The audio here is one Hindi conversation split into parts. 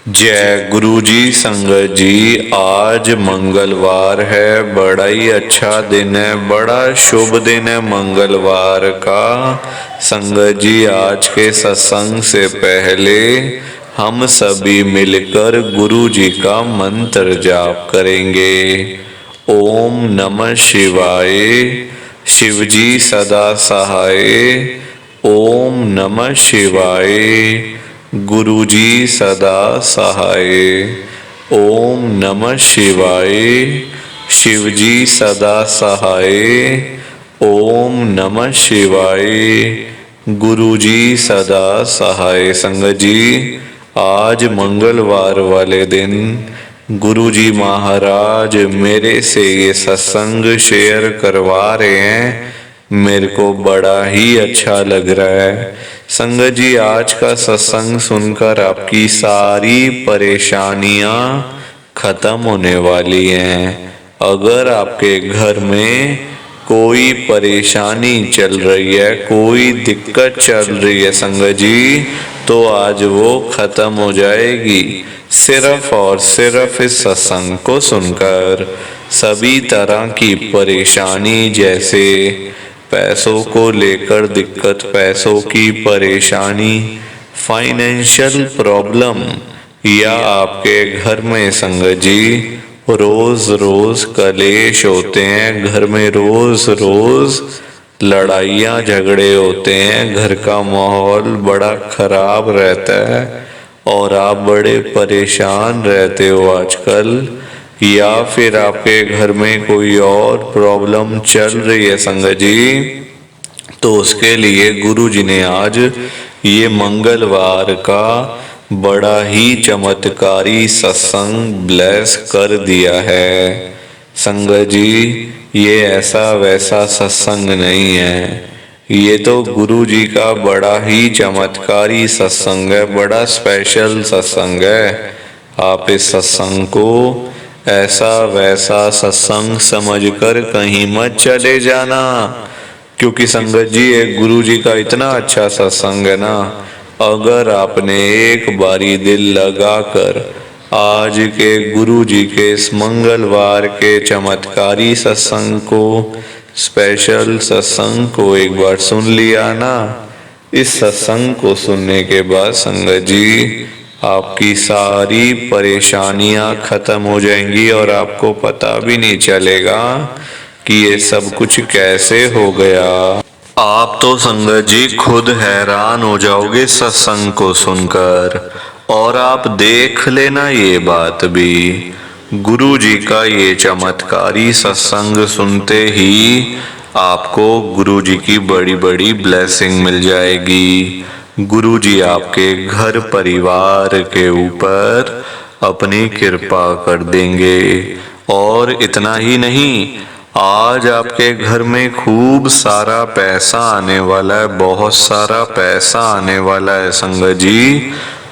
जय गुरु जी। संगत जी, आज मंगलवार है, बड़ा ही अच्छा दिन है, बड़ा शुभ दिन है मंगलवार का। संगत जी, आज के सत्संग से पहले हम सभी मिलकर गुरु जी का मंत्र जाप करेंगे। ओम नमः शिवाय। शिव जी सदा सहाय। ओम नमः शिवाय। गुरु जी सदा सहाय। ओम नमः शिवाय। शिव जी सदा सहाय। ओम नमः शिवाय। गुरु जी सदा सहाय। संगत जी, आज मंगलवार वाले दिन गुरु जी महाराज मेरे से ये सत्संग शेयर करवा रहे हैं। मेरे को बड़ा ही अच्छा लग रहा है। संगत जी, आज का सत्संग सुनकर आपकी सारी परेशानियां खत्म होने वाली हैं। अगर आपके घर में कोई परेशानी चल रही है, कोई दिक्कत चल रही है संगत जी, तो आज वो खत्म हो जाएगी सिर्फ और सिर्फ इस सत्संग को सुनकर। सभी तरह की परेशानी, जैसे पैसों को लेकर दिक्कत, पैसों की परेशानी, फाइनेंशियल प्रॉब्लम, या आपके घर में संगत जी रोज रोज कलेश होते हैं, घर में रोज रोज लड़ाइयाँ झगड़े होते हैं, घर का माहौल बड़ा खराब रहता है और आप बड़े परेशान रहते हो आजकल, या फिर आपके घर में कोई और प्रॉब्लम चल रही है संगत जी, तो उसके लिए गुरु जी ने आज ये मंगलवार का बड़ा ही चमत्कारी सत्संग ब्लेस कर दिया है। संगत जी, ये ऐसा वैसा सत्संग नहीं है, ये तो गुरु जी का बड़ा ही चमत्कारी सत्संग है, बड़ा स्पेशल सत्संग है। आप इस सत्संग को ऐसा वैसा सत्संग समझकर कहीं मत चले जाना, क्योंकि संगत जी ये गुरु जी का इतना अच्छा सत्संग है ना। अगर आपने एक बारी दिल लगाकर आज के गुरु जी के इस मंगलवार के चमत्कारी सत्संग को, स्पेशल सत्संग को एक बार सुन लिया ना, इस सत्संग को सुनने के बाद संगत जी आपकी सारी परेशानियां खत्म हो जाएंगी और आपको पता भी नहीं चलेगा कि ये सब कुछ कैसे हो गया। आप तो संगत जी खुद हैरान हो जाओगे सत्संग को सुनकर। और आप देख लेना ये बात भी, गुरु जी का ये चमत्कारी सत्संग सुनते ही आपको गुरु जी की बड़ी बड़ी ब्लेसिंग मिल जाएगी। गुरु जी आपके घर परिवार के ऊपर अपनी कृपा कर देंगे। और इतना ही नहीं, आज आपके घर में खूब सारा पैसा आने वाला है, बहुत सारा पैसा आने वाला है संगत जी,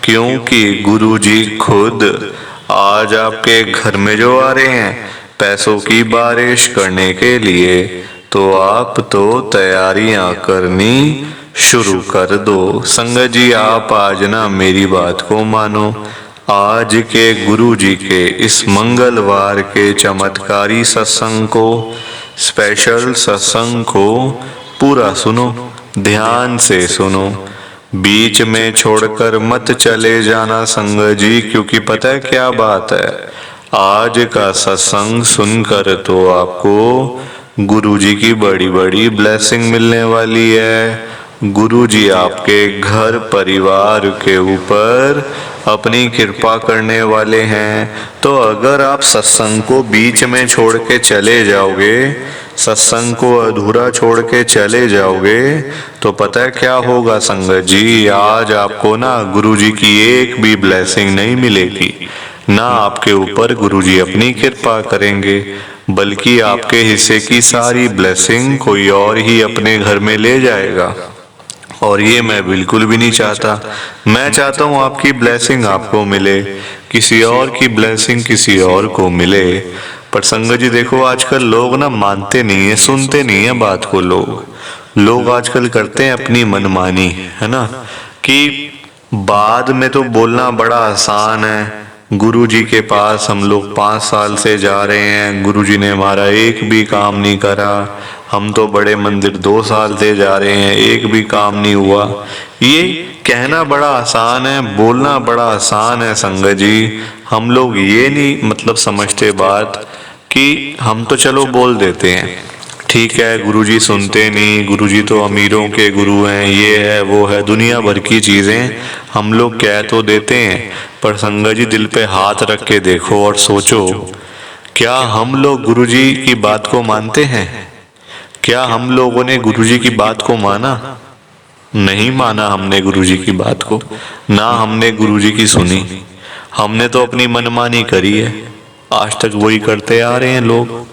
क्योंकि गुरु जी खुद आज आपके घर में जो आ रहे हैं पैसों की बारिश करने के लिए। तो आप तो तैयारियां करनी शुरू कर दो। संगत जी, आप आज ना मेरी बात को मानो, आज के गुरु जी के इस मंगलवार के चमत्कारी सत्संग को, स्पेशल सत्संग को पूरा सुनो, ध्यान से सुनो, बीच में छोड़कर मत चले जाना संगत जी, क्योंकि पता है क्या बात है, आज का सत्संग सुनकर तो आपको गुरु जी की बड़ी बड़ी ब्लेसिंग मिलने वाली है। गुरु जी आपके घर परिवार के ऊपर अपनी कृपा करने वाले हैं। तो अगर आप सत्संग को बीच में छोड़ के चले जाओगे, सत्संग को अधूरा छोड़ के चले जाओगे, तो पता है क्या होगा संगत जी, आज आपको ना गुरु जी की एक भी ब्लेसिंग नहीं मिलेगी, ना आपके ऊपर गुरु जी अपनी कृपा करेंगे, बल्कि आपके हिस्से की सारी ब्लेसिंग कोई और ही अपने घर में ले जाएगा। और ये मैं बिल्कुल भी नहीं चाहता। मैं चाहता हूँ आपकी ब्लेसिंग आपको मिले, किसी और की ब्लेसिंग किसी और को मिले। पर संगत जी देखो, आजकल लोग ना मानते नहीं है, सुनते नहीं है बात को। लोग आजकल करते हैं अपनी मनमानी, है ना, कि बाद में तो बोलना बड़ा आसान है। गुरुजी के पास हम लोग 5 साल से जा रहे हैं, गुरुजी ने हमारा एक भी काम नहीं करा। हम तो बड़े मंदिर 2 साल से जा रहे हैं, एक भी काम नहीं हुआ। ये कहना बड़ा आसान है, बोलना बड़ा आसान है संगत जी। हम लोग ये नहीं मतलब समझते बात कि हम तो चलो बोल देते हैं, ठीक है गुरुजी सुनते नहीं, गुरुजी तो अमीरों के गुरु हैं, ये है वो है, दुनिया भर की चीजें हम लोग कह तो देते हैं। पर संगत जी दिल पे हाथ रख के देखो और सोचो, क्या हम लोग गुरुजी की बात को मानते हैं? क्या हम लोगों ने गुरुजी की बात को माना? नहीं माना हमने गुरुजी की बात को, ना हमने गुरुजी की सुनी। हमने तो अपनी मनमानी करी है, आज तक वही करते आ रहे हैं लोग।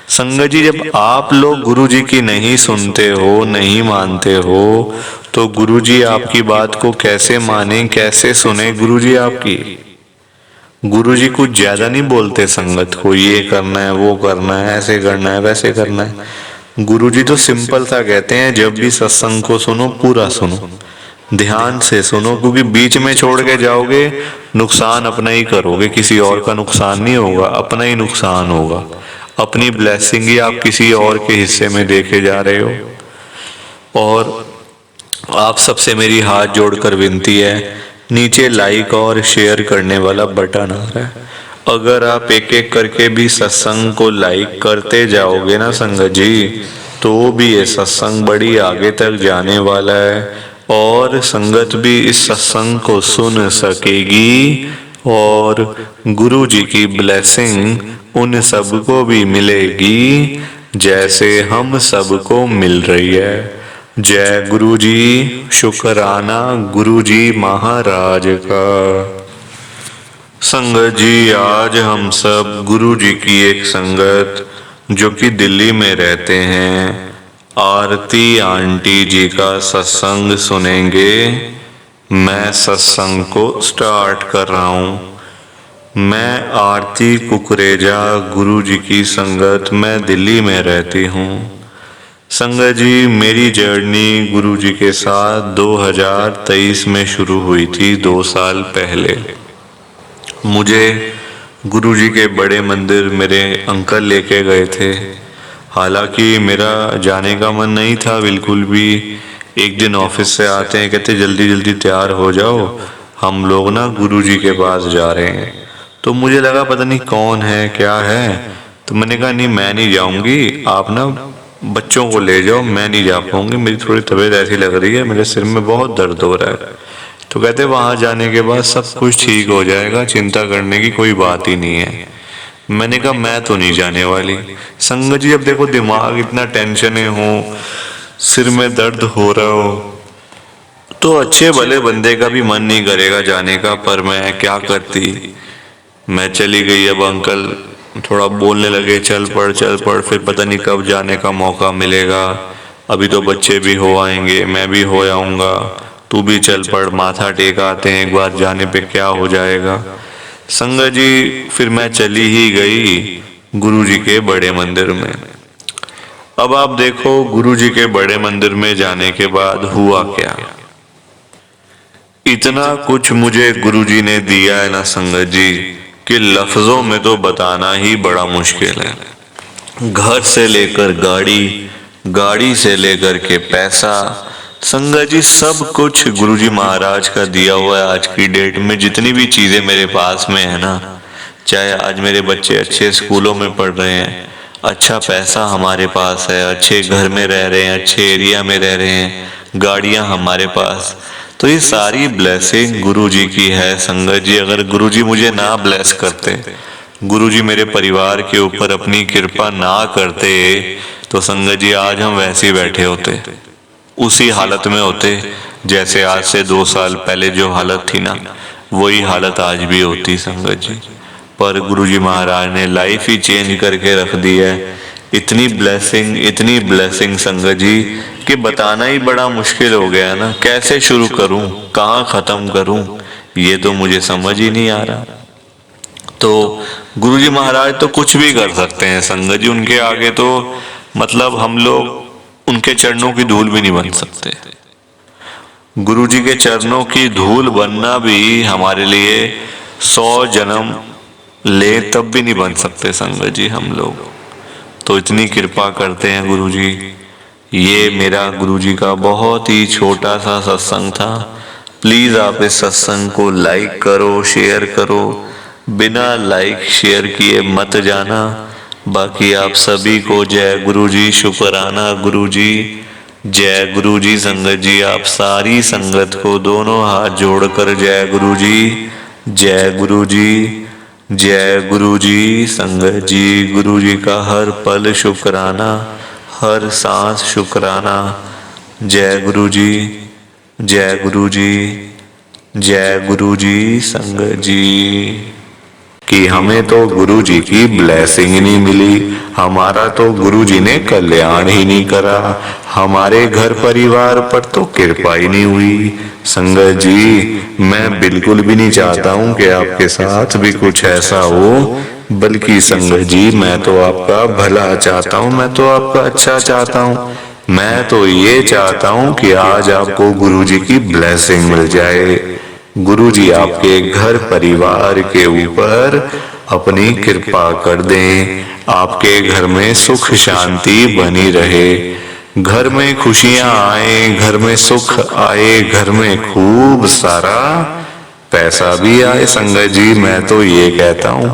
संगत जी जब आप लोग गुरुजी की नहीं सुनते हो, नहीं मानते हो, तो गुरुजी आपकी बात को कैसे माने, कैसे सुने गुरुजी आपकी? गुरुजी कुछ ज्यादा नहीं बोलते संगत को, ये करना है वो करना है, ऐसे करना है वैसे करना है। गुरुजी तो सिंपल सा कहते हैं, जब भी सत्संग को सुनो पूरा सुनो, ध्यान से सुनो, क्योंकि बीच में छोड़ के जाओगे नुकसान अपना ही करोगे, किसी और का नुकसान नहीं होगा, अपना ही नुकसान होगा। अपनी ब्लेसिंग ही आप किसी और के हिस्से में देके जा रहे हो। और आप सबसे मेरी हाथ जोड़कर विनती है, नीचे लाइक और शेयर करने वाला बटन आ रहा है, अगर आप एक एक करके भी सत्संग को लाइक करते जाओगे ना संगत जी, तो भी ये सत्संग बड़ी आगे तक जाने वाला है और संगत भी इस सत्संग को सुन सकेगी और गुरु जी की ब्लेसिंग उन सबको भी मिलेगी जैसे हम सबको मिल रही है। जय गुरु जी, शुक्राना गुरु जी महाराज का। संगत जी आज हम सब गुरु जी की एक संगत जो कि दिल्ली में रहते हैं, आरती आंटी जी का सत्संग सुनेंगे। मैं सत्संग को स्टार्ट कर रहा हूँ। मैं आरती कुकरेजा गुरु जी की संगत, मैं दिल्ली में रहती हूँ। संगत जी मेरी जर्नी गुरु जी के साथ 2023 में शुरू हुई थी, 2 साल पहले। मुझे गुरु जी के बड़े मंदिर मेरे अंकल लेके गए थे, हालांकि मेरा जाने का मन नहीं था बिल्कुल भी। एक दिन ऑफिस से आते हैं, कहते जल्दी जल्दी तैयार हो जाओ, हम लोग ना गुरु जी के पास जा रहे हैं। तो मुझे लगा पता नहीं कौन है क्या है, तो मैंने कहा नहीं मैं नहीं जाऊंगी, आप ना बच्चों को ले जाओ, मैं नहीं जा पाऊंगी, मेरी थोड़ी तबीयत ऐसी लग रही है, मेरे सिर में बहुत दर्द हो रहा है। तो कहते वहां जाने के बाद सब कुछ ठीक हो जाएगा, चिंता करने की कोई बात ही नहीं है। मैंने कहा मैं तो नहीं जाने वाली। संगत जी अब देखो दिमाग इतना टेंशन हो, सिर में दर्द हो रहा हो, तो अच्छे भले बंदे का भी मन नहीं करेगा जाने का, पर मैं क्या करती। मैं चली गई। अब अंकल थोड़ा बोलने लगे चल पड़, फिर पता नहीं कब जाने का मौका मिलेगा, अभी तो बच्चे भी हो आएंगे, मैं भी हो आऊँगा, तू भी चल पड़, माथा टेक आते हैं एक बार, जाने पे क्या हो जाएगा। संगत जी फिर मैं चली ही गई गुरु जी के बड़े मंदिर में। अब आप देखो गुरु जी के बड़े मंदिर में जाने के बाद हुआ क्या। इतना कुछ मुझे गुरु जी ने दिया है ना संगत जी कि लफ्जों में तो बताना ही बड़ा मुश्किल है। घर से लेकर गाड़ी, गाड़ी से लेकर के पैसा, संगत जी सब कुछ गुरुजी महाराज का दिया हुआ है। आज की डेट में जितनी भी चीजें मेरे पास में है ना, चाहे आज मेरे बच्चे अच्छे स्कूलों में पढ़ रहे हैं, अच्छा पैसा हमारे पास है, अच्छे घर में रह रहे हैं, अच्छे एरिया में रह रहे हैं, गाड़ियां हमारे पास, तो ये सारी ब्लेसिंग गुरुजी की है। संगत जी अगर गुरुजी मुझे ना ब्लेस करते, गुरुजी मेरे परिवार के ऊपर अपनी कृपा ना करते, तो संगत जी आज हम वैसे ही बैठे होते, उसी हालत में होते जैसे आज से 2 साल पहले जो हालत थी ना, वही हालत आज भी होती संगत जी। पर गुरुजी महाराज ने लाइफ ही चेंज करके रख दी है। इतनी ब्लेसिंग संगत जी कि बताना ही बड़ा मुश्किल हो गया है ना, कैसे शुरू करूं, कहाँ खत्म करूं, ये तो मुझे समझ ही नहीं आ रहा। तो गुरुजी महाराज तो कुछ भी कर सकते हैं संगत जी, उनके आगे तो मतलब हम लोग उनके चरणों की धूल भी नहीं बन सकते। गुरु जी के चरणों की धूल बनना भी हमारे लिए 100 जन्म ले तब भी नहीं बन सकते संगत जी हम लोग। तो इतनी कृपा करते हैं गुरु जी। ये मेरा गुरु जी का बहुत ही छोटा सा सत्संग था। प्लीज आप इस सत्संग को लाइक करो, शेयर करो। बिना लाइक शेयर किए मत जाना। बाकी आप सभी को जय गुरु जी, शुक्राना गुरु जी, जय गुरु जी। संगत जी आप सारी संगत को दोनों हाथ जोड़कर जय गुरु जी, जय गुरु जी, जय गुरु जी। संगत जी गुरु जी का हर पल शुक्राना, हर सांस शुक्राना। जय गुरु जी, जय गुरु जी, जय गुरु जी। संगत जी कि हमें तो गुरु जी की ब्लेसिंग ही नहीं मिली, हमारा तो गुरु जी ने कल्याण ही नहीं करा, हमारे घर परिवार पर तो कृपा ही नहीं हुई। संगत जी मैं बिल्कुल भी नहीं चाहता हूँ कि आपके साथ भी कुछ ऐसा हो, बल्कि संगत जी मैं तो आपका भला चाहता हूँ, मैं तो आपका अच्छा चाहता हूँ। मैं तो ये चाहता हूँ कि आज आपको गुरु जी की ब्लेसिंग मिल जाए। गुरु जी आपके घर परिवार के ऊपर अपनी कृपा कर दें, आपके घर में सुख शांति बनी रहे, घर में खुशियां आए, घर में सुख आए, घर में खूब सारा पैसा भी आए। संगत जी मैं तो ये कहता हूँ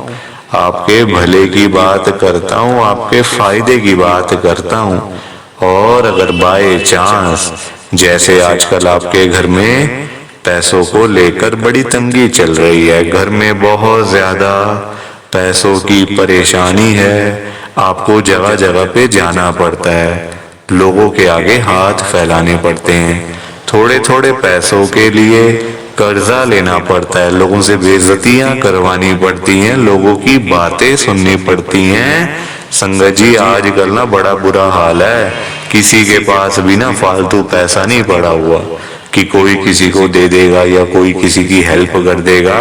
आपके भले की बात करता हूँ, आपके फायदे की बात करता हूँ। और अगर बाय चांस जैसे आजकल आपके घर में पैसों को लेकर बड़ी तंगी चल रही है, घर में बहुत ज्यादा पैसों की परेशानी है, आपको जगह जगह पे जाना पड़ता है, लोगों के आगे हाथ फैलाने पड़ते हैं, थोड़े थोड़े पैसों के लिए कर्जा लेना पड़ता है, लोगों से बेइज्जतियां करवानी पड़ती हैं, लोगों की बातें सुननी पड़ती हैं। संगत जी आजकल ना बड़ा बुरा हाल है, किसी के पास भी ना फालतू पैसा नहीं पड़ा हुआ कि कोई किसी को दे देगा या कोई किसी की हेल्प कर देगा।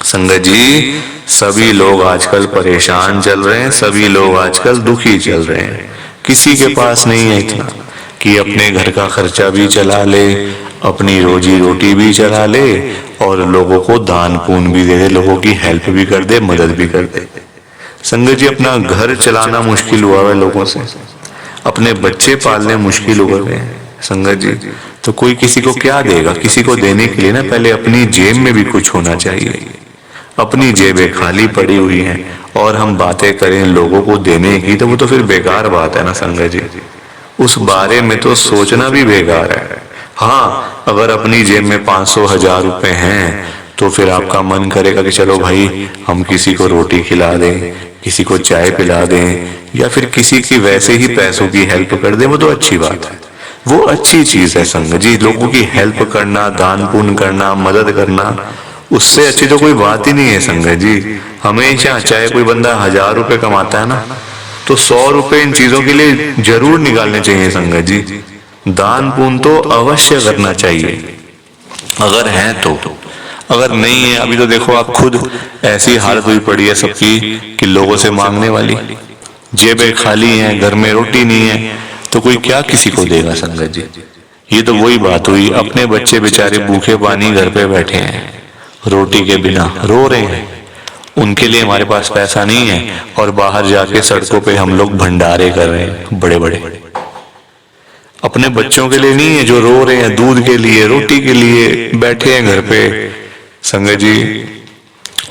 संगत जी सभी लोग आजकल परेशान चल रहे हैं, सभी लोग आजकल दुखी चल रहे हैं। किसी के पास नहीं है इतना कि अपने घर का खर्चा भी चला ले, अपनी रोजी रोटी भी चला ले और लोगों को दान पुण्य भी दे दे, लोगों की हेल्प भी कर दे, मदद भी कर दे। संगत जी अपना घर चलाना मुश्किल हुआ है लोगों से, अपने बच्चे पालने मुश्किल हो गए हैं। संगत जी तो कोई किसी को क्या देगा? किसी को देने के लिए ना पहले अपनी जेब में भी कुछ होना चाहिए। अपनी जेबें खाली पड़ी हुई हैं और हम बातें करें लोगों को देने की, तो वो तो फिर बेकार बात है ना संगत जी, उस बारे में तो सोचना भी बेकार है। हाँ अगर अपनी जेब में 500-1000 रुपए हैं तो फिर आपका मन करेगा कि चलो भाई हम किसी को रोटी खिला दें, किसी को चाय पिला दें या फिर किसी की वैसे ही पैसों की हेल्प कर दें, वो तो अच्छी बात है, वो अच्छी चीज है संगत जी। लोगों की हेल्प करना, दान पुण्य करना, मदद करना, उससे अच्छी तो कोई बात ही नहीं है संगत जी। हमेशा चाहे कोई बंदा 1000 रुपए कमाता है ना तो 100 रुपए इन चीजों के लिए जरूर निकालने चाहिए संगत जी। दान पुण्य तो अवश्य करना चाहिए अगर है तो। अगर नहीं है, अभी तो देखो आप खुद ऐसी हालत हुई पड़ी है सबकी कि लोगों से मांगने वाली, जेबें खाली हैं, घर में रोटी नहीं है, तो कोई क्या किसी को देगा संगत जी। ये तो वही बात हुई, अपने बच्चे बेचारे भूखे पानी घर पे बैठे हैं, रोटी के बिना रो रहे हैं, उनके लिए हमारे पास पैसा नहीं है और बाहर जाके सड़कों पे हम लोग भंडारे कर रहे हैं बड़े बड़े। अपने बच्चों के लिए नहीं है जो रो रहे हैं, दूध के लिए, रोटी के लिए बैठे हैं घर पे। संगत जी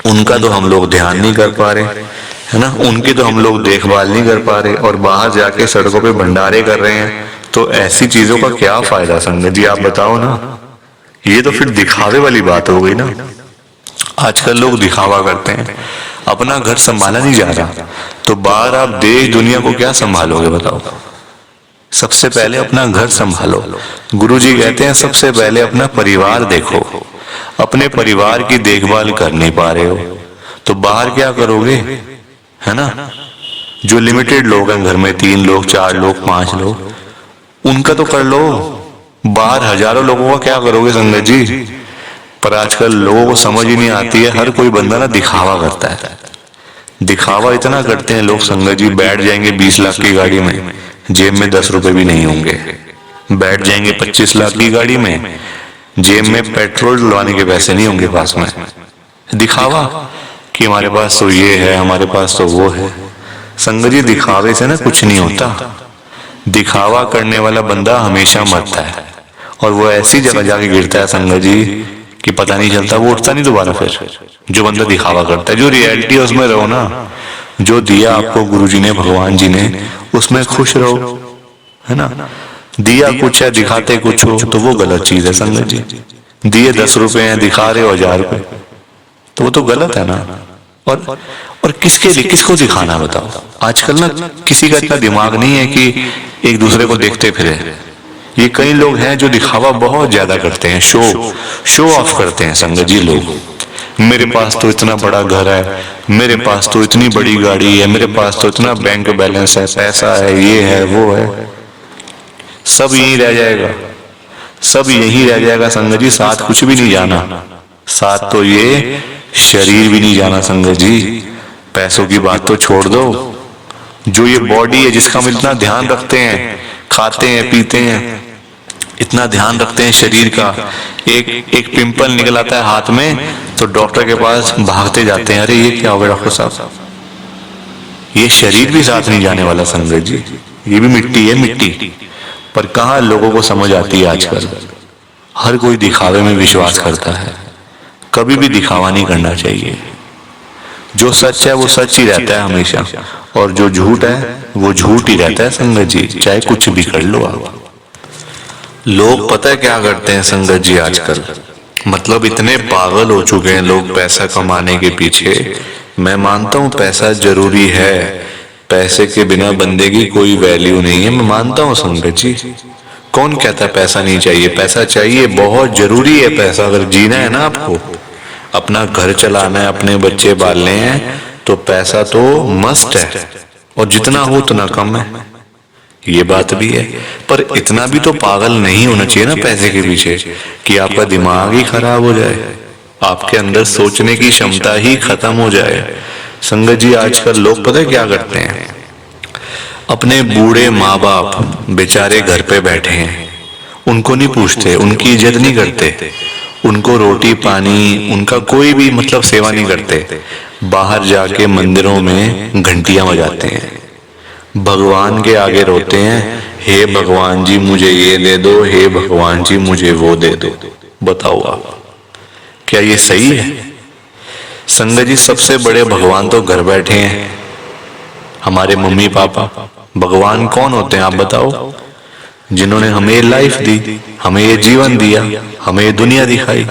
उनका तो हम लोग ध्यान नहीं कर पा रहे है ना, उनकी तो हम लोग देखभाल नहीं कर पा रहे और बाहर जाके सड़कों पे भंडारे कर रहे हैं, तो ऐसी चीजों का क्या फायदा संगत जी आप बताओ ना। ये तो फिर दिखावे वाली बात हो गई ना। आजकल लोग दिखावा करते हैं, अपना घर संभाला नहीं जा रहा तो बाहर आप देश दुनिया को क्या संभालोगे बताओ। सबसे पहले अपना घर संभालो। गुरुजी कहते हैं सबसे पहले अपना परिवार देखो। अपने परिवार की देखभाल कर नहीं पा रहे हो तो बाहर क्या करोगे, है ना। जो लिमिटेड लोग हैं घर में, 3 लोग 4 लोग 5 लोग, उनका तो कर लो, बाहर हजारों लोगों का क्या करोगे संगत जी। पर आजकल लोगों को समझ ही नहीं आती है, हर कोई बंदा ना दिखावा करता है, दिखावा इतना करते हैं लोग संगत जी, बैठ जाएंगे 20 लाख की गाड़ी में, जेब में 10 रुपए भी नहीं होंगे, बैठ जाएंगे 25 लाख की गाड़ी में, जेब में पेट्रोल डलवाने के पैसे नहीं होंगे पास में। दिखावा कि हमारे पास तो ये है, हमारे पास तो वो है। संगत जी दिखावे से ना कुछ नहीं होता। दिखावा करने वाला बंदा हमेशा मरता है, और वो ऐसी जगह जाके गिरता है संगत जी कि पता नहीं चलता, वो उठता नहीं दोबारा फिर। जो बंदा दिखावा करता है, जो रियलिटी है उसमें रहो ना। जो दिया आपको गुरुजी ने, भगवान जी ने, उसमें खुश रहो, है ना। दिया कुछ है, दिखाते कुछ हो, तो वो गलत चीज है संगत जी। दिए 10 रुपए हैं, दिखा रहे हो 1000 रुपए, तो वो तो गलत है ना। और किसके लिए, किसको दिखाना बताओ। आजकल ना किसी का इतना दिमाग नहीं है कि एक दूसरे को देखते फिरे। ये कई लोग हैं जो दिखावा बहुत ज्यादा करते हैं, शो ऑफ करते हैं संगत जी लोग। मेरे पास तो इतना बड़ा घर है, मेरे पास तो इतनी बड़ी गाड़ी है, मेरे पास तो इतना बैंक बैलेंस है, पैसा है, ये है वो है। सब यही रह जाएगा, सब यही रह जाएगा संगत जी। साथ कुछ भी नहीं जाना, साथ तो ये शरीर भी नहीं जाना संगत जी। पैसों की बात तो छोड़ दो, जो ये बॉडी है जिसका हम इतना ध्यान रखते हैं, खाते हैं पीते हैं, इतना ध्यान रखते हैं शरीर का, एक पिंपल निकल आता है हाथ में तो डॉक्टर के पास भागते जाते हैं, अरे ये क्या हो गया डॉक्टर साहब। ये शरीर भी साथ नहीं जाने वाला संगत जी, ये भी मिट्टी है, मिट्टी। पर कहाँ लोगों को समझ आती है आजकल। हर कोई दिखावे में विश्वास करता है, कभी भी दिखावा नहीं करना चाहिए। जो सच है वो सच ही रहता है हमेशा, और जो झूठ है वो झूठ ही रहता है संगत जी, चाहे कुछ भी कर लो आप। लोग पता है क्या करते हैं संगत जी आजकल, मतलब इतने पागल हो चुके हैं लोग पैसा कमाने के पीछे। मैं मानता हूँ पैसा जरूरी है, पैसे के बिना बंदे की कोई वैल्यू नहीं है, मैं मानता हूँ संगत जी। कौन कहता है पैसा नहीं चाहिए? पैसा चाहिए, बहुत जरूरी है पैसा। अगर जीना है ना आपको, अपना घर चलाना है, अपने बच्चे पालने हैं, तो पैसा तो मस्ट है, और जितना हो उतना कम है, ये बात भी है। पर इतना भी तो पागल नहीं होना चाहिए ना पैसे के पीछे कि आपका दिमाग ही खराब हो जाए, आपके अंदर सोचने की क्षमता ही खत्म हो जाए। संगत जी आजकल लोग पता है क्या करते हैं, अपने बूढ़े माँ बाप बेचारे घर पे बैठे हैं, उनको नहीं पूछते, उनकी इज्जत नहीं करते, उनको रोटी पानी उनका कोई भी मतलब सेवा नहीं करते। बाहर जाके मंदिरों में घंटियां बजाते हैं, भगवान के आगे रोते हैं, हे भगवान जी मुझे ये दे दो, हे भगवान जी मुझे वो दे दो। बताओ आप, क्या ये सही है? संगत जी सबसे बड़े भगवान तो घर बैठे हैं, हमारे मम्मी पापा। भगवान कौन होते हैं आप बताओ? जिन्होंने हमें लाइफ दी, हमें ये जीवन दिया, हमें ये दुनिया दिखाई,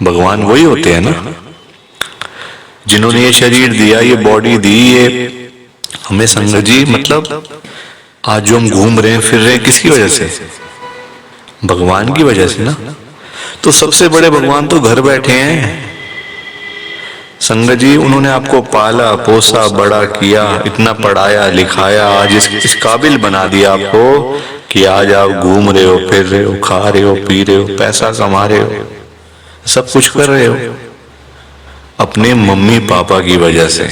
भगवान वही होते हैं ना। जिन्होंने ये शरीर दिया, ये बॉडी दी, ये हमें संगत जी मतलब आज जो हम घूम रहे हैं फिर रहे हैं, किसकी वजह से? भगवान की वजह से ना। तो सबसे बड़े भगवान तो घर बैठे हैं संगत जी। उन्होंने आपको पाला पोसा बड़ा किया, इतना पढ़ाया लिखाया, आज इस काबिल बना दिया आपको कि आज आप घूम रहे हो, फिर रहे हो, खा रहे हो, पी रहे हो, पैसा कमा रहे हो, सब कुछ कर रहे हो अपने मम्मी पापा की वजह से।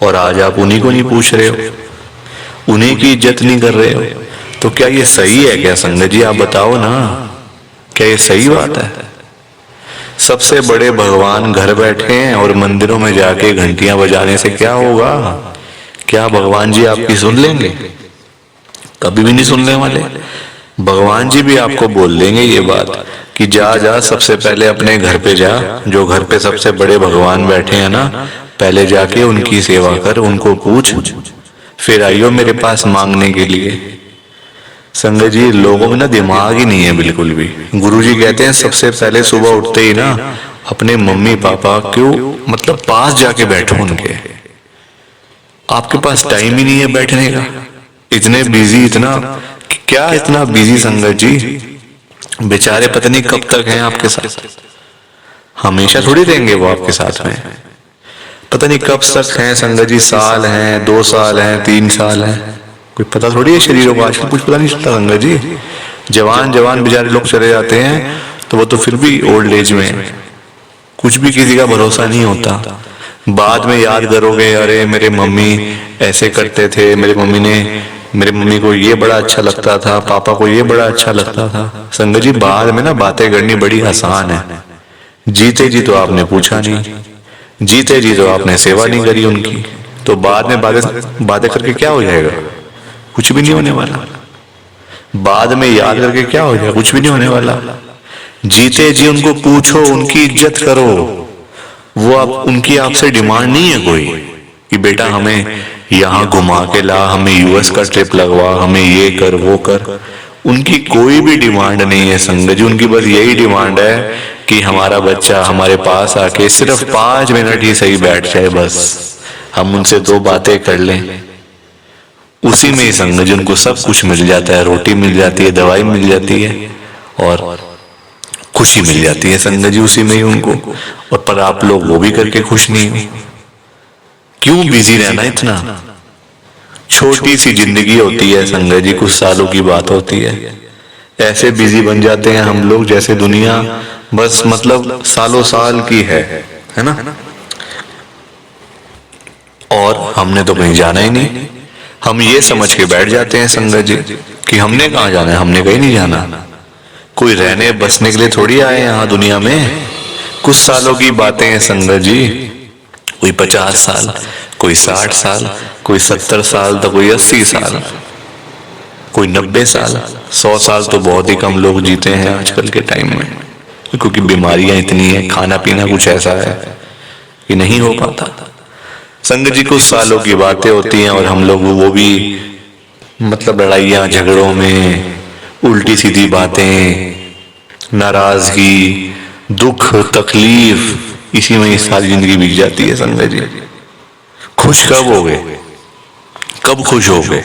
और आज आप उन्हीं को नहीं पूछ रहे हो, उन्हीं की इज्जत नहीं कर रहे हो। तो क्या ये सही है क्या संगत जी? आप बताओ ना, क्या ये सही बात है? सबसे बड़े भगवान घर बैठे हैं और मंदिरों में जाके घंटियां बजाने से क्या होगा? क्या भगवान जी आपकी सुन लेंगे? कभी भी नहीं सुनने वाले। भगवान जी भी आपको बोल देंगे ये बात कि जा जा सबसे पहले अपने घर पे जा, जो घर पे सबसे बड़े भगवान बैठे हैं ना, पहले जाके उनकी सेवा कर, उनको पूछ, फिर आइयो मेरे पास मांगने के लिए। संगत जी लोगों में ना दिमाग ही नहीं है बिल्कुल भी। गुरुजी कहते हैं सबसे पहले सुबह उठते ही ना अपने मम्मी पापा क्यों मतलब पास जाके बैठो उनके। आपके पास टाइम ही नहीं है बैठने का, इतने बिजी, इतना क्या इतना बिजी संगत जी। बेचारे पता नहीं कब तक हैं आपके साथ, हमेशा थोड़ी रहेंगे वो आपके साथ में, पता नहीं कब तक हैं संगत जी। साल हैं, 2 साल हैं, 3 साल हैं, कोई पता थोड़ी है शरीरों को। आजकल कुछ पता नहीं चलता संगत जी। जवान जवान बेचारे लोग चले जाते हैं तो वो तो फिर भी ओल्ड एज में, कुछ भी किसी का भरोसा नहीं होता। बाद में याद करोगे, अरे मेरे मम्मी ऐसे करते थे, मेरे मम्मी ने मेरी मम्मी को ये बड़ा अच्छा लगता था, पापा को ये बड़ा अच्छा लगता था। संगत जी बाद में ना बातें करनी बड़ी आसान है, जीते जी तो आपने पूछा नहीं, जीते जी तो आपने सेवा नहीं करी उनकी, तो बाद में बातें बातें करके क्या हो जाएगा? कुछ भी नहीं होने वाला। बाद में याद करके क्या हो जाएगा? कुछ भी नहीं होने वाला। जीते जी उनको पूछो, उनकी इज्जत करो। वो आप उनकी आपसे डिमांड नहीं है कोई कि बेटा हमें यहाँ घुमा के ला, हमें यूएस का ट्रिप लगवा, हमें ये कर वो कर। उनकी कोई भी डिमांड नहीं है संगत जी। उनकी बस यही डिमांड है कि हमारा बच्चा हमारे पास आके सिर्फ 5 मिनट ही सही बैठ जाए, बस हम उनसे 2 बातें कर लें। उसी में ही संगत जी उनको सब कुछ मिल जाता है। रोटी मिल जाती है, दवाई मिल जाती है और खुशी मिल जाती है संगत जी उसी में ही उनको। और पर आप लोग वो भी करके खुश नहीं हो। क्यों बिजी रहना इतना? छोटी सी जिंदगी होती है संगत जी, कुछ सालों की बात होती है। ऐसे बिजी बन जाते हैं हम लोग जैसे दुनिया बस मतलब सालों साल की है ना। और हमने तो कहीं जाना ही नहीं। हम ये समझ के बैठ जाते हैं संगत जी कि हमने कहाँ जाना है, हमने कहीं नहीं जाना। कोई रहने बसने के लिए थोड़ी आए यहाँ दुनिया में। कुछ सालों की बातें हैं संगत जी। कोई 50 साल, कोई 60 साल, कोई 70 साल, तो कोई 80 साल, कोई 90 साल। 100 साल तो बहुत ही कम लोग जीते हैं आजकल के टाइम में, क्योंकि बीमारियां इतनी है, खाना पीना कुछ ऐसा है कि नहीं हो पाता। संगत जी कुछ सालों की बातें होती हैं और हम लोग वो भी मतलब लड़ाइयां झगड़ों में, उल्टी सीधी बातें, नाराजगी, दुख, तकलीफ, इसी में सारी जिंदगी बीत जाती है संगत जी। खुश कब होगे? कब खुश होगे?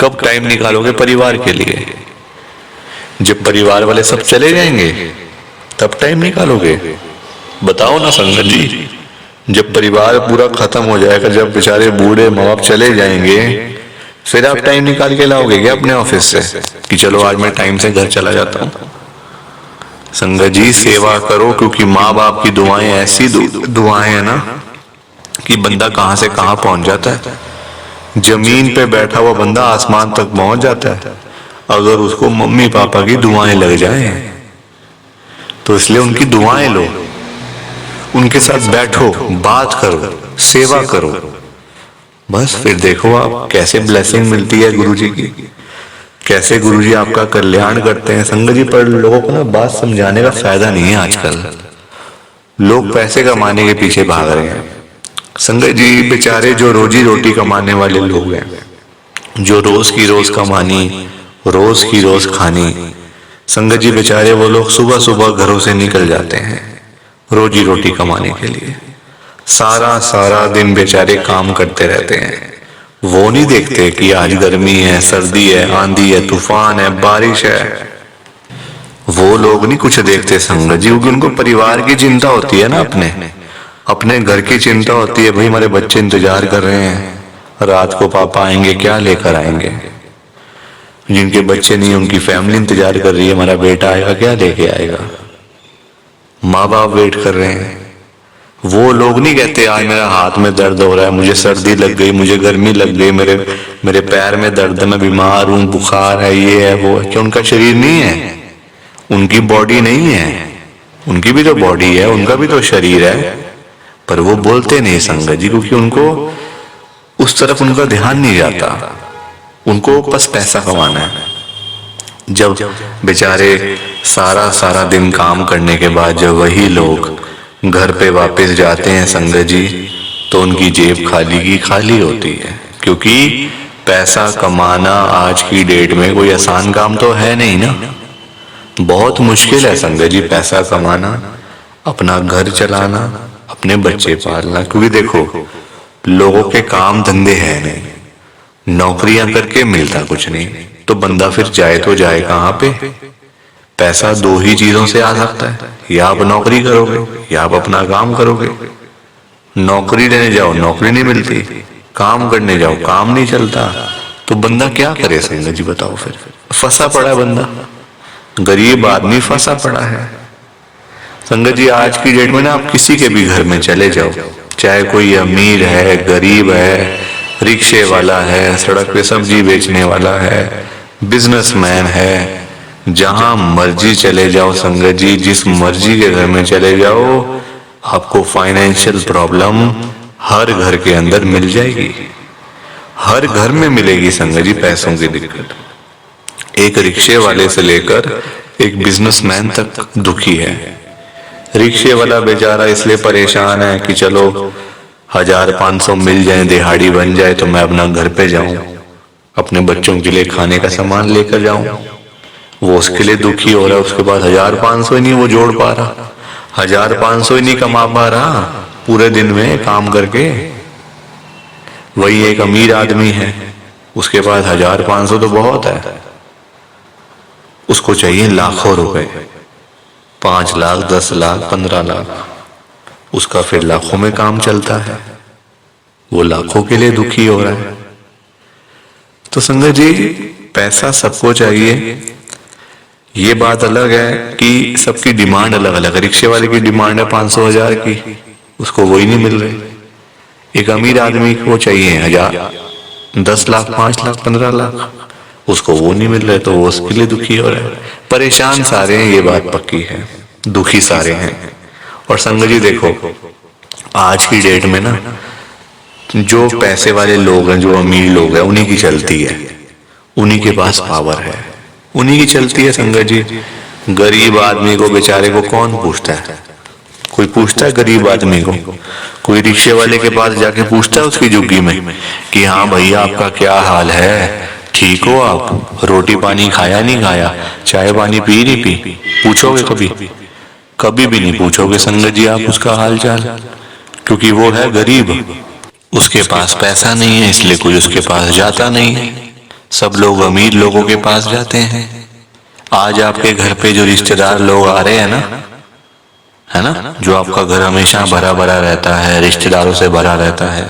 कब टाइम निकालोगे परिवार के लिए? जब परिवार वाले सब चले जाएंगे तब टाइम निकालोगे? बताओ ना संगत जी। जब परिवार पूरा खत्म हो जाएगा, जब बेचारे बूढ़े माँ बाप चले जाएंगे, फिर आप टाइम निकाल के लाओगे क्या अपने ऑफिस से कि चलो आज मैं टाइम से घर चला जाता हूँ? संगत जी सेवा करो, क्योंकि माँ बाप की दुआएं ऐसी दुआएं है ना कि बंदा कहाँ से कहाँ पहुंच जाता है। जमीन पे बैठा हुआ बंदा आसमान तक पहुंच जाता है अगर उसको मम्मी पापा की दुआएं लग जाए। तो इसलिए उनकी दुआएं लो, उनके साथ बैठो, बात करो, सेवा करो, बस फिर देखो आप कैसे ब्लेसिंग मिलती है गुरुजी की, कैसे गुरुजी आपका कल्याण करते हैं। संगत जी पर लोगों को ना बात समझाने का फायदा नहीं है आजकल। लोग पैसे कमाने के पीछे भाग रहे हैं। संगत जी बेचारे जो रोजी रोटी कमाने वाले लोग हैं, जो रोज की रोज कमानी, रोज की रोज खानी, संगत जी बेचारे वो लोग सुबह सुबह घरों से निकल जाते हैं रोजी रोटी कमाने के लिए। सारा सारा दिन बेचारे काम करते रहते हैं। वो नहीं देखते कि आज गर्मी है, सर्दी है, आंधी है, तूफान है, बारिश है। वो लोग नहीं कुछ देखते संगत जी, क्योंकि उनको परिवार की चिंता होती है ना, अपने घर की चिंता होती है। भाई हमारे बच्चे इंतजार कर रहे हैं, रात को पापा आएंगे, क्या लेकर आएंगे। जिनके बच्चे नहीं, उनकी फैमिली इंतजार कर रही है, हमारा बेटा आएगा, क्या लेके आएगा। माँ बाप वेट कर रहे हैं। वो लोग नहीं कहते आज मेरा हाथ में दर्द हो रहा है, मुझे सर्दी लग गई, मुझे गर्मी लग गई, मेरे पैर में दर्द है, मैं बीमार हूँ, बुखार है, ये है वो है। क्या उनका शरीर नहीं है? उनकी बॉडी नहीं है? उनकी भी तो बॉडी है, उनका भी तो शरीर है, पर वो बोलते नहीं संगत जी, क्योंकि उनको उस तरफ उनका ध्यान नहीं जाता। उनको बस पैसा कमाना है। जब बेचारे सारा सारा दिन काम करने के बाद जब वही लोग घर पे वापस जाते हैं संगत जी, तो उनकी जेब खाली की खाली होती है। क्योंकि पैसा कमाना आज की डेट में कोई आसान काम तो है नहीं ना, बहुत मुश्किल है संगत जी पैसा कमाना, अपना घर चलाना, अपने बच्चे पालना। क्योंकि देखो लोगों के काम धंधे है नहीं, नौकरियां करके मिलता कुछ नहीं, तो बंदा फिर जाए तो जाए कहाँ पे। पैसा 2 ही चीजों से आ सकता है, या आप नौकरी करोगे या आप अपना काम करोगे। नौकरी लेने जाओ नौकरी नहीं मिलती, काम करने जाओ काम नहीं चलता, तो बंदा क्या करे संगत जी बताओ। फिर फंसा पड़ा है बंदा, गरीब आदमी फंसा पड़ा है संगत जी। आज की डेट में ना आप किसी के भी घर में चले जाओ, चाहे कोई अमीर है, गरीब है, रिक्शे वाला है, सड़क पे सब्जी बेचने वाला है, बिजनेसमैन है, जहां मर्जी चले जाओ संगत जी, जिस मर्जी के घर में चले जाओ, आपको फाइनेंशियल प्रॉब्लम हर घर के अंदर मिल जाएगी, हर घर में मिलेगी संगत जी पैसों की दिक्कत। एक रिक्शे वाले से लेकर एक बिजनेसमैन तक दुखी है। रिक्शे वाला बेचारा इसलिए परेशान है कि चलो 1000-500 मिल जाए, दिहाड़ी बन जाए तो मैं अपना घर पे जाऊं, अपने बच्चों के लिए खाने का सामान लेकर जाऊं। वो उसके लिए दुखी हो रहा है, उसके पास 1000-500 ही नहीं वो जोड़ पा रहा, 1000-500 ही नहीं कमा पा रहा पूरे दिन में काम करके। वही एक अमीर आदमी है, उसके पास 1000-500 तो बहुत है, उसको चाहिए लाखों रुपए, 5 लाख, 10 लाख, 15 लाख, उसका फिर लाखों में काम चलता है, वो लाखों के लिए दुखी हो रहा है। तो संगत जी, पैसा सबको चाहिए, ये बात अलग है कि सबकी डिमांड अलग अलग है। रिक्शे वाले की डिमांड है 500-1000 की, उसको वही नहीं मिल रही। एक अमीर आदमी को चाहिए 1000, 10 लाख, 5 लाख, 15 लाख, उसको वो नहीं मिल रहे, तो वो उसके लिए दुखी हो रहा है। परेशान सारे हैं, ये बात पक्की है, दुखी सारे हैं। और संगत जी देखो, आज की डेट में ना जो पैसे वाले लोग हैं, जो अमीर लोग हैं, उन्हीं की चलती है, उन्हीं के पास पावर है, उन्हीं की चलती है संगत जी। गरीब आदमी को बेचारे को कौन पूछता है? कोई पूछता है गरीब आदमी को? कोई रिक्शे वाले के पास जाके पूछता है उसकी झुग्गी में कि हाँ भैया आपका क्या हाल है, ठीक हो आप, रोटी पानी खाया नहीं खाया, चाय पानी पी नहीं पी? पूछोगे कभी? कभी भी नहीं पूछोगे संगत जी आप उसका हाल चाल, क्योंकि वो है गरीब, उसके पास पैसा नहीं है, इसलिए कोई उसके पास जाता नहीं है। सब लोग अमीर लोगों के पास जाते हैं। आज आपके घर पे जो रिश्तेदार लोग आ रहे हैं ना, है ना, जो आपका घर हमेशा भरा भरा रहता है, रिश्तेदारों से भरा रहता है,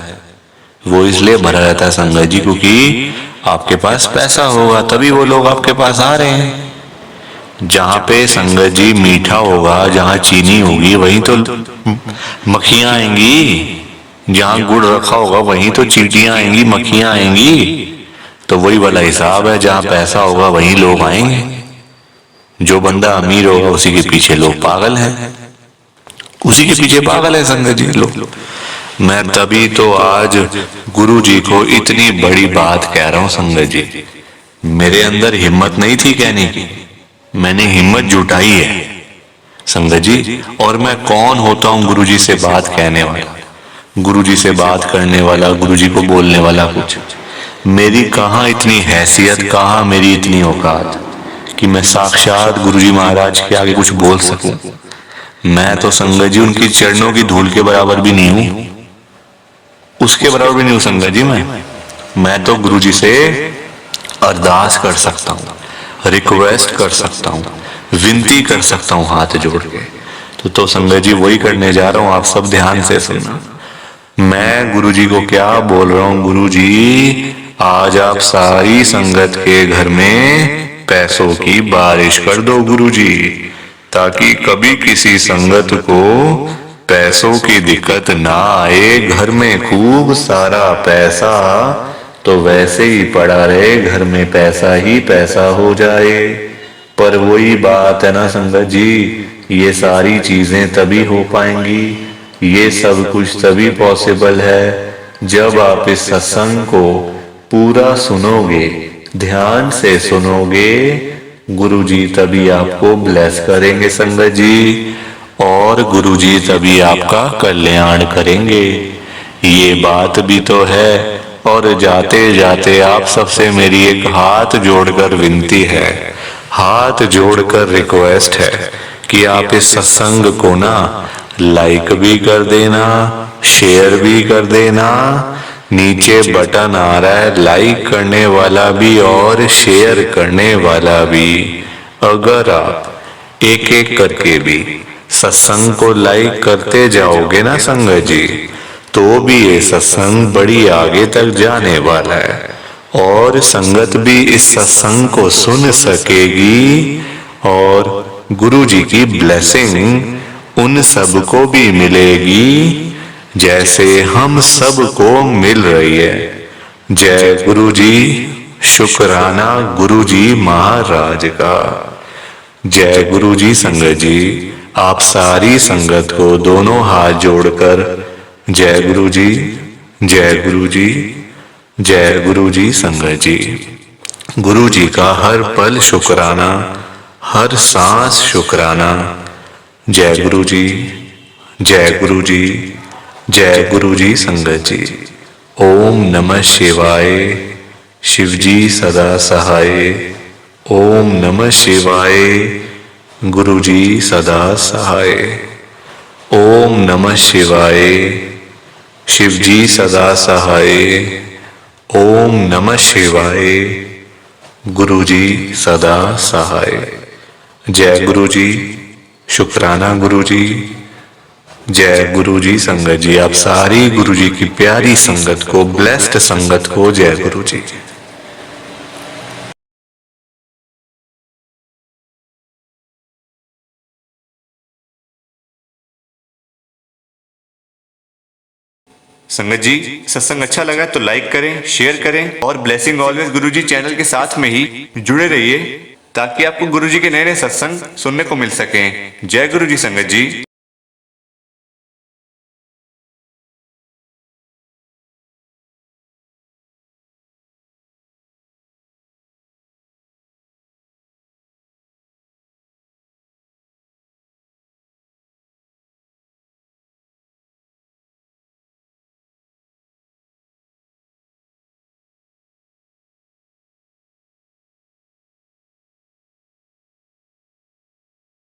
वो इसलिए भरा रहता है संगत जी क्योंकि आपके पास पैसा होगा, तभी वो लोग आपके पास आ रहे हैं। जहां पे संगत जी मीठा होगा, जहां चीनी होगी, वहीं तो मक्खियां आएंगी, जहां गुड़ रखा होगा वहीं तो चींटियां आएंगी, मक्खियां आएंगी। तो वही वाला हिसाब है, जहां पैसा होगा वहीं लोग आएंगे। जो बंदा अमीर होगा उसी के पीछे लोग पागल हैं, उसी के पीछे पागल है संगत जी लोग। मैं तभी तो आज गुरु जी को इतनी बड़ी बात कह रहा हूं संगत जी। मेरे अंदर हिम्मत नहीं थी कहने की, मैंने हिम्मत जुटाई है संगत जी। और मैं कौन होता हूं गुरु जी से बात कहने वाला, गुरु जी से बात करने वाला, गुरु जी को बोलने वाला? कुछ मेरी कहाँ इतनी हैसियत, कहाँ मेरी इतनी औकात कि मैं साक्षात गुरु जी महाराज के आगे कुछ बोल सकूं। मैं तो संगत जी उनकी चरणों की धूल के बराबर भी नहीं हूं, उसके बराबर भी नहीं हूं संगत जी। मैं तो गुरु जी से अरदास कर सकता हूं, रिक्वेस्ट कर सकता हूं, विनती कर सकता हूं हाथ जोड़ के। तो संगत जी वही करने जा रहा हूं, आप सब ध्यान से सुनना। मैं गुरु जी को क्या बोल रहा हूं? गुरु जी आज आप सारी संगत के घर में पैसों की बारिश कर दो गुरु जी, ताकि कभी किसी संगत को पैसों की दिक्कत ना आए। घर में खूब सारा पैसा तो वैसे ही पड़ा रहे, घर में पैसा ही पैसा हो जाए। पर वही बात है ना संगत जी, ये सारी चीजें तभी हो पाएंगी, ये सब कुछ तभी पॉसिबल है जब आप इस सत्संग को पूरा सुनोगे, ध्यान से सुनोगे। गुरुजी तभी आपको ब्लेस करेंगे संगत जी, और गुरुजी तभी आपका कल्याण करेंगे। ये बात भी तो है। और जाते जाते आप सबसे मेरी एक हाथ जोड़कर विनती है, हाथ जोड़कर रिक्वेस्ट है कि आप इस सत्संग को ना लाइक भी कर देना, शेयर भी कर देना। नीचे बटन आ रहा है लाइक करने वाला भी और शेयर करने वाला भी। अगर आप एक एक करके भी सत्संग को लाइक करते जाओगे ना संगत जी, तो भी ये सत्संग बड़ी आगे तक जाने वाला है, और संगत भी इस सत्संग को सुन सकेगी, और गुरु जी की ब्लेसिंग उन सबको भी मिलेगी जैसे हम सबको मिल रही है। जय गुरु जी, शुक्राना गुरु जी महाराज का। जय गुरु जी संगत जी, आप सारी संगत को दोनों हाथ जोड़कर जय गुरु जी, जय गुरु जी, जय गुरु जी संगत जी। गुरु जी का हर पल शुक्राना, हर सांस शुक्राना। जय गुरु जी, जय गुरु जी, जय गुरु जी संगत जी। ओम नमः शिवाय, शिव जी सदा सहाय। ओम नमः शिवाय, गुरु जी सदा सहाय। ओम नमः शिवाय, शिव जी सदा सहाय। ओम नमः शिवाय, गुरु जी सदा सहाय। जय गुरु जी, शुक्राना गुरु जी, जय गुरु जी संगत जी। आप सारी गुरु जी की प्यारी संगत को, ब्लेस्ड संगत को जय गुरु जी। संगत जी, सत्संग अच्छा लगा तो लाइक करें, शेयर करें और ब्लेसिंग ऑलवेज गुरु जी चैनल के साथ में ही जुड़े रहिए ताकि आपको गुरु जी के नए नए सत्संग सुनने को मिल सकें। जय गुरु जी संगत जी।